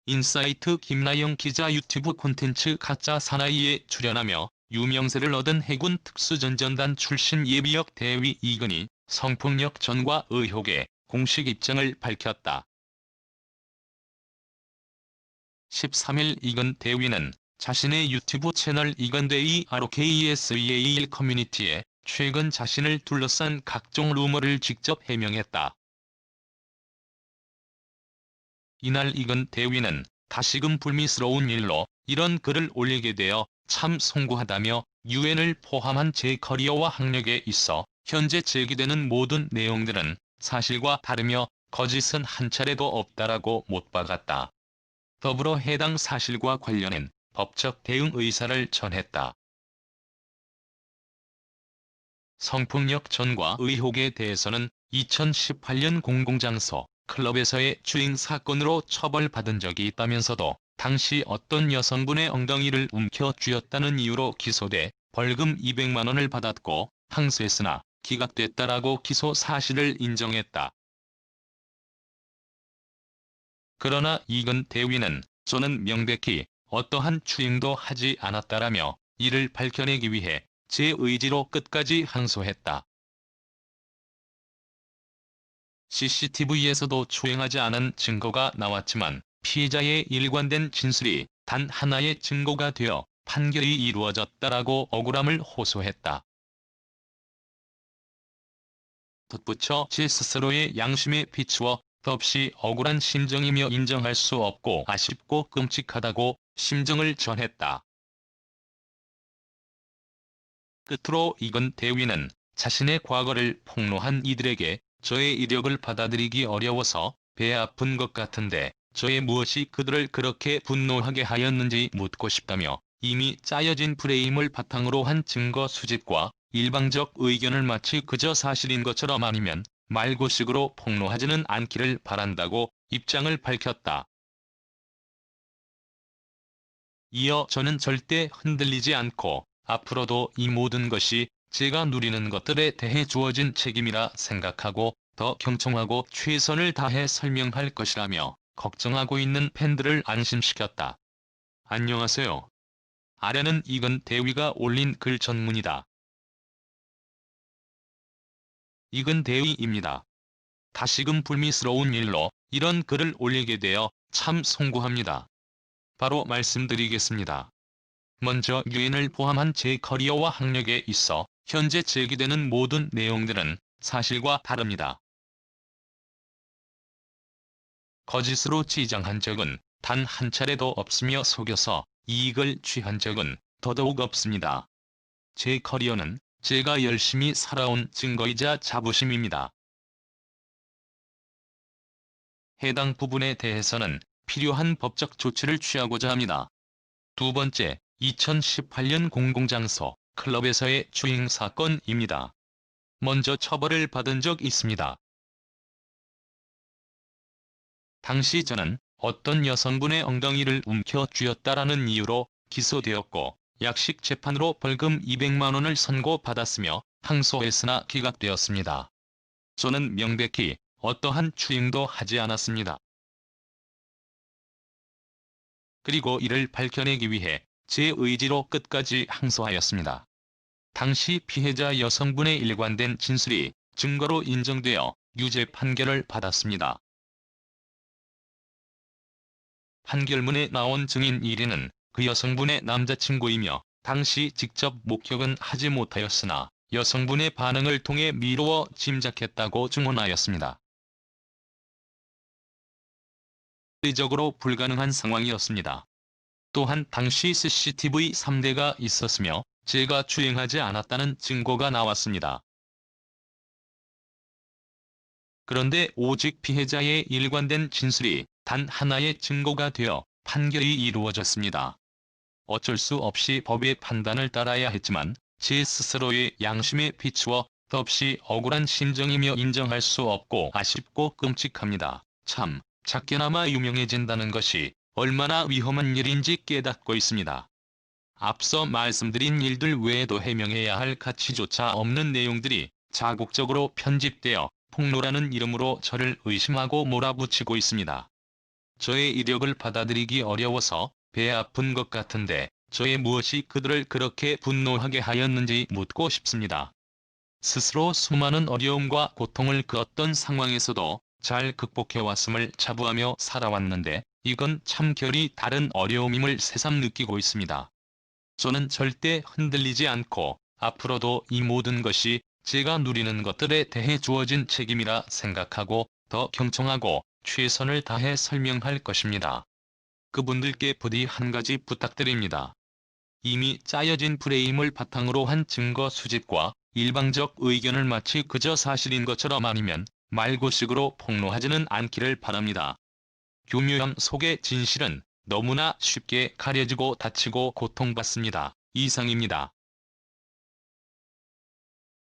인사이트 김나영 기자 유튜브 콘텐츠 가짜 사나이에 출연하며 유명세를 얻은 해군 특수전전단 출신 예비역 대위 이근이 성폭력 전과 의혹에 공식 입장을 밝혔다. 13일 이근 대위는 자신의 유튜브 채널 이근대위 RKESEAL 커뮤니티에 최근 자신을 둘러싼 각종 루머를 직접 해명했다. 이날 이근 대위는 다시금 불미스러운 일로 이런 글을 올리게 되어 참 송구하다며 유엔을 포함한 제 커리어와 학력에 있어 현재 제기되는 모든 내용들은 사실과 다르며 거짓은 한 차례도 없다라고 못박았다. 더불어 해당 사실과 관련한 법적 대응 의사를 전했다. 성폭력 전과 의혹에 대해서는 2018년 공공장소 클럽에서의 추행 사건으로 처벌받은 적이 있다면서도 당시 어떤 여성분의 엉덩이를 움켜쥐었다는 이유로 기소돼 벌금 200만 원을 받았고 항소했으나 기각됐다라고 기소 사실을 인정했다. 그러나 이근 대위는 저는 명백히 어떠한 추행도 하지 않았다라며 이를 밝혀내기 위해 제 의지로 끝까지 항소했다. CCTV에서도 추행하지 않은 증거가 나왔지만 피해자의 일관된 진술이 단 하나의 증거가 되어 판결이 이루어졌다라고 억울함을 호소했다. 덧붙여 제 스스로의 양심에 비추어 더없이 억울한 심정이며 인정할 수 없고 아쉽고 끔찍하다고 심정을 전했다. 끝으로 이근 대위는 자신의 과거를 폭로한 이들에게 저의 이력을 받아들이기 어려워서 배 아픈 것 같은데 저의 무엇이 그들을 그렇게 분노하게 하였는지 묻고 싶다며 이미 짜여진 프레임을 바탕으로 한 증거 수집과 일방적 의견을 마치 그저 사실인 것처럼 아니면 말고식으로 폭로하지는 않기를 바란다고 입장을 밝혔다. 이어 저는 절대 흔들리지 않고 앞으로도 이 모든 것이 제가 누리는 것들에 대해 주어진 책임이라 생각하고 더 경청하고 최선을 다해 설명할 것이라며 걱정하고 있는 팬들을 안심시켰다. 안녕하세요. 아래는 이근 대위가 올린 글 전문이다. 이근 대위입니다. 다시금 불미스러운 일로 이런 글을 올리게 되어 참 송구합니다. 바로 말씀드리겠습니다. 먼저 유엔을 포함한 제 커리어와 학력에 있어 현재 제기되는 모든 내용들은 사실과 다릅니다. 거짓으로 치장한 적은 단 한 차례도 없으며 속여서 이익을 취한 적은 더더욱 없습니다. 제 커리어는 제가 열심히 살아온 증거이자 자부심입니다. 해당 부분에 대해서는 필요한 법적 조치를 취하고자 합니다. 두 번째, 2018년 공공장소 클럽에서의 추행 사건입니다. 먼저 처벌을 받은 적 있습니다. 당시 저는 어떤 여성분의 엉덩이를 움켜쥐었다라는 이유로 기소되었고 약식 재판으로 벌금 200만 원을 선고받았으며 항소했으나 기각되었습니다. 저는 명백히 어떠한 추행도 하지 않았습니다. 그리고 이를 밝혀내기 위해 제 의지로 끝까지 항소하였습니다. 당시 피해자 여성분의 일관된 진술이 증거로 인정되어 유죄 판결을 받았습니다. 판결문에 나온 증인 1위는 그 여성분의 남자친구이며 당시 직접 목격은 하지 못하였으나 여성분의 반응을 통해 미루어 짐작했다고 증언하였습니다. 의적으로 불가능한 상황이었습니다. 또한 당시 CCTV 3대가 있었으며 제가 추행하지 않았다는 증거가 나왔습니다. 그런데 오직 피해자의 일관된 진술이 단 하나의 증거가 되어 판결이 이루어졌습니다. 어쩔 수 없이 법의 판단을 따라야 했지만 제 스스로의 양심에 비추어 더없이 억울한 심정이며 인정할 수 없고 아쉽고 끔찍합니다. 참, 작게나마 유명해진다는 것이 얼마나 위험한 일인지 깨닫고 있습니다. 앞서 말씀드린 일들 외에도 해명해야 할 가치조차 없는 내용들이 자국적으로 편집되어 폭로라는 이름으로 저를 의심하고 몰아붙이고 있습니다. 저의 이력을 받아들이기 어려워서 배 아픈 것 같은데 저의 무엇이 그들을 그렇게 분노하게 하였는지 묻고 싶습니다. 스스로 수많은 어려움과 고통을 그 어떤 상황에서도 잘 극복해왔음을 자부하며 살아왔는데 이건 참 결이 다른 어려움임을 새삼 느끼고 있습니다. 저는 절대 흔들리지 않고 앞으로도 이 모든 것이 제가 누리는 것들에 대해 주어진 책임이라 생각하고 더 경청하고 최선을 다해 설명할 것입니다. 그분들께 부디 한 가지 부탁드립니다. 이미 짜여진 프레임을 바탕으로 한 증거 수집과 일방적 의견을 마치 그저 사실인 것처럼 아니면 말고식으로 폭로하지는 않기를 바랍니다. 교묘함 속의 진실은 너무나 쉽게 가려지고 다치고 고통받습니다. 이상입니다.